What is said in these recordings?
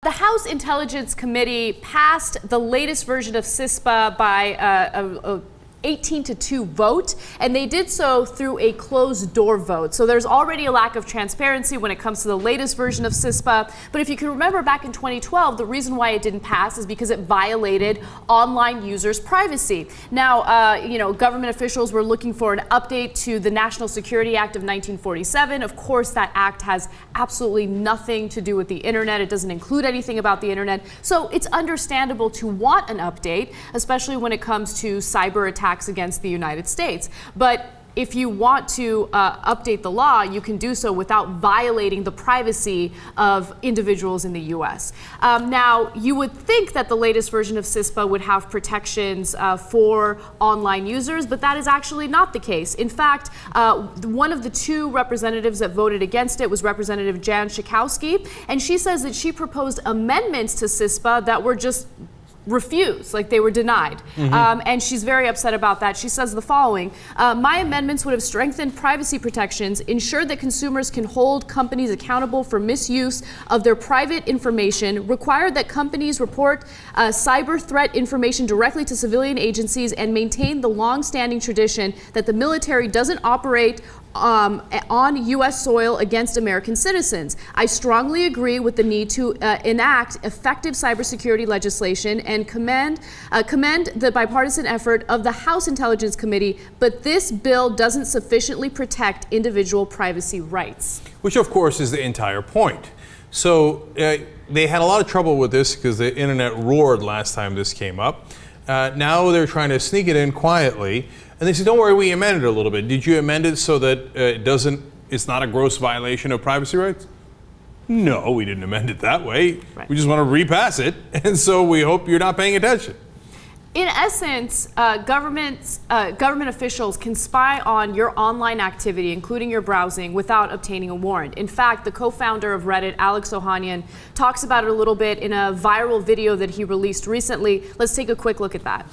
The House Intelligence Committee passed the latest version of Cispa by a 18-2 vote, and they did so through a closed-door vote. So there's already a lack of transparency when it comes to the latest version of Cispa. But if you can remember back in 2012, the reason why it didn't pass is because it violated online users' privacy. Now, government officials were looking for an update to the National Security Act of 1947. Of course, that act has absolutely nothing to do with the internet. It doesn't include anything about the internet. So it's understandable to want an update, especially when it comes to cyber attacks against the United States. But if you want to update the law, you can do so without violating the privacy of individuals in the U.S. Now, you would think that the latest version of Cispa would have protections for online users, but that is actually not the case. In fact, one of the two representatives that voted against it was Representative Jan Schakowsky, and she says that she proposed amendments to Cispa that were just refused, like they were denied. And she's very upset about that. She says the following: my amendments would have strengthened privacy protections, ensured that consumers can hold companies accountable for misuse of their private information, required that companies report cyber threat information directly to civilian agencies, and maintain the long-standing tradition that the military doesn't operate on U.S. soil against American citizens. I strongly agree with the need to enact effective cybersecurity legislation and commend the bipartisan effort of the House Intelligence Committee, but this bill doesn't sufficiently protect individual privacy rights. Which, of course, is the entire point. So they had a lot of trouble with this because the internet roared last time this came up. Now they're trying to sneak it in quietly. And they said, don't worry, we amended it a little bit. Did you amend it so that it's not a gross violation of privacy rights? No, we didn't amend it that way. Right. We just want to repass it. And so we hope you're not paying attention. In essence, government officials can spy on your online activity, including your browsing, without obtaining a warrant. In fact, the co-founder of Reddit, Alex Ohanian, talks about it a little bit in a viral video that he released recently. Let's take a quick look at that.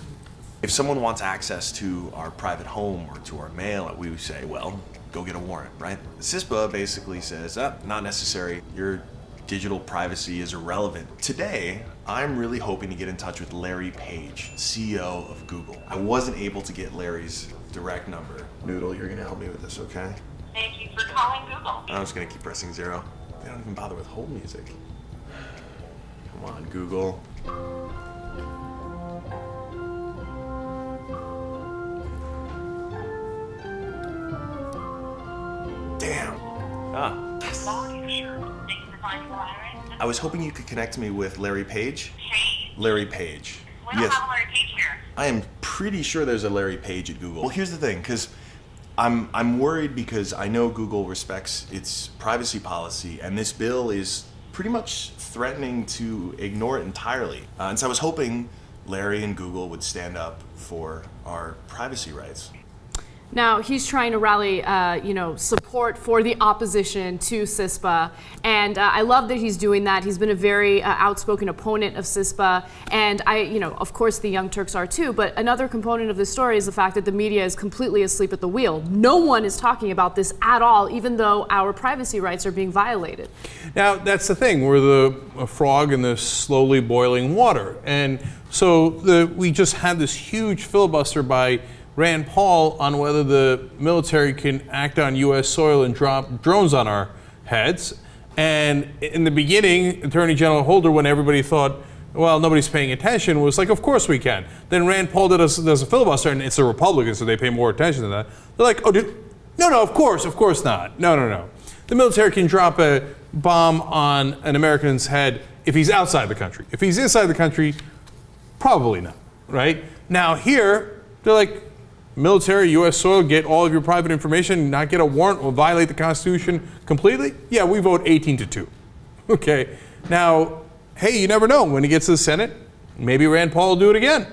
If someone wants access to our private home or to our mail, we would say, well, go get a warrant, right? Cispa basically says, not necessary. Your digital privacy is irrelevant. Today, I'm really hoping to get in touch with Larry Page, CEO of Google. I wasn't able to get Larry's direct number. Noodle, you're gonna help me with this, okay? Thank you for calling Google. I'm just gonna keep pressing 0. They don't even bother with hold music. Come on, Google. Damn. I was hoping you could connect me with Larry Page. Larry Page. We don't have a Larry Page here. I am pretty sure there's a Larry Page at Google. Well, here's the thing, because I'm worried because I know Google respects its privacy policy, and this bill is pretty much threatening to ignore it entirely. And so I was hoping Larry and Google would stand up for our privacy rights. Now, he's trying to rally, support for the opposition to Cispa, and I love that he's doing that. He's been a very outspoken opponent of Cispa, and of course, the Young Turks are too. But another component of this story is the fact that the media is completely asleep at the wheel. No one is talking about this at all, even though our privacy rights are being violated. Now, that's the thing. We're the frog in the slowly boiling water, and so we just had this huge filibuster by Rand Paul on whether the military can act on U.S. soil and drop drones on our heads. And in the beginning, Attorney General Holder, when everybody thought, well, nobody's paying attention, was like, of course we can. Then Rand Paul does a filibuster, and it's the Republicans, so they pay more attention to that. They're like, no, of course not. No. The military can drop a bomb on an American's head if he's outside the country. If he's inside the country, probably not, right? Now here, they're like, military, U.S. soil, get all of your private information, not get a warrant, will violate the Constitution completely? Yeah, we vote 18-2. Okay. Now, hey, you never know. When he gets to the Senate, maybe Rand Paul will do it again.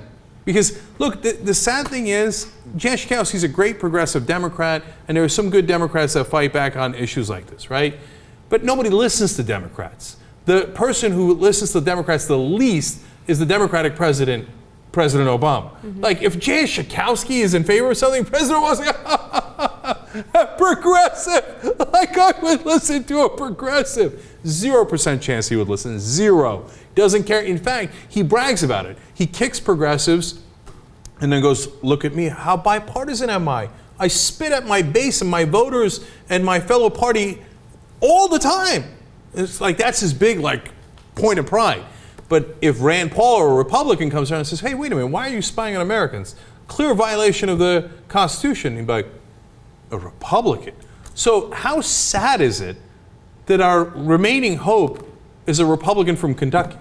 Because, look, the sad thing is, Jan Schakowsky's a great progressive Democrat, and there are some good Democrats that fight back on issues like this, right? But nobody listens to Democrats. The person who listens to Democrats the least is the Democratic President Obama. Like, if Jan Schakowsky is in favor of something, President Obama's like, A progressive. Like I would listen to a progressive. 0% chance he would listen. Zero. Doesn't care. In fact, he brags about it. He kicks progressives and then goes, look at me. How bipartisan am I? I spit at my base and my voters and my fellow party all the time. It's like that's his big point of pride. But if Rand Paul or a Republican comes around and says, hey, wait a minute, why are you spying on Americans? Clear violation of the Constitution. He'd be like, a Republican? So how sad is it that our remaining hope is a Republican from Kentucky?